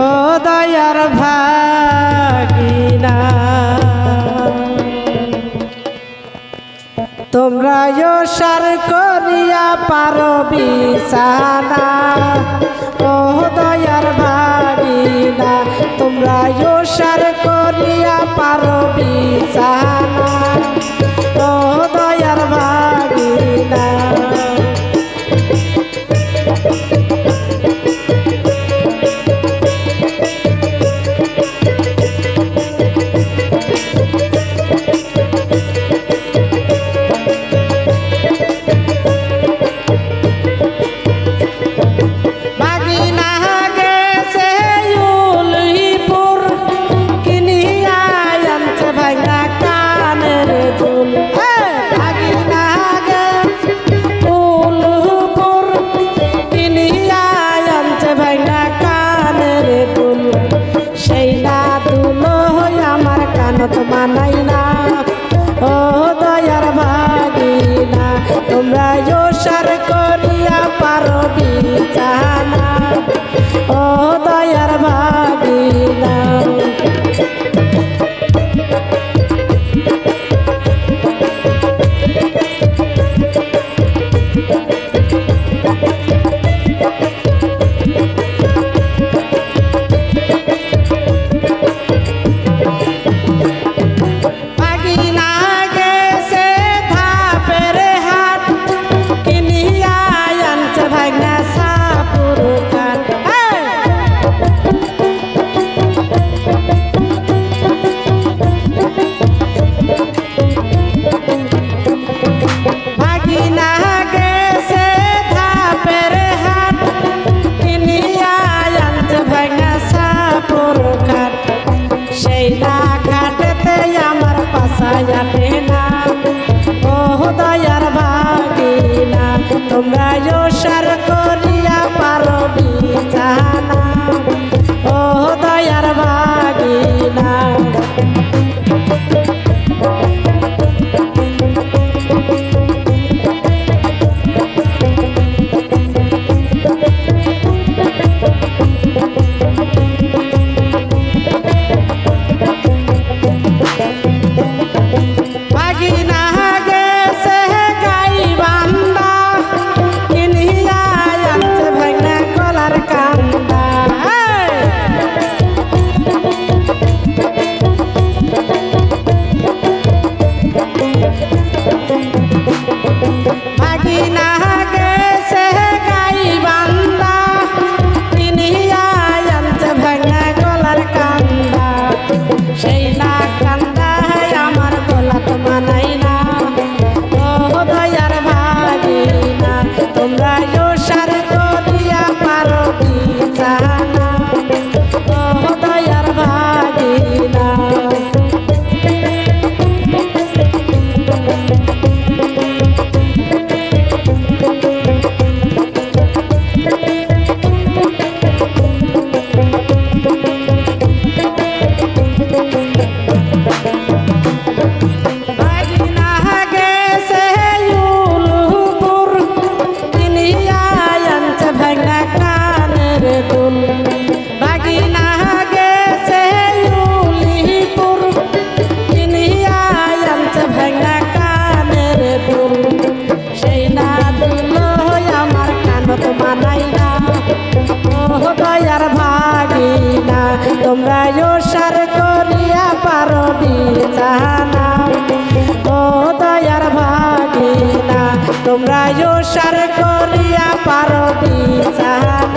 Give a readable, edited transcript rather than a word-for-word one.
ও দয়ার ভাগিনা তোমরা সার করিয়া পারো বিছানা ও দয়ার ভাগিনা তোমরা সার করিয়া পারো বিছানা ও দয়ার ভাগিনা মানাই না ও দয়ার ভাগিনা তোমরা সার করিয়া পারো বিছানা ও দয়ার ভাগিনা তোমরা সার করিয়া পারো বিছানা ও দয়ার ভাগিনা তোমরা সার করিয়া পারো বিছানা ও দয়ার ভাগিনা তোমরা সার করিয়া পারো বিছানা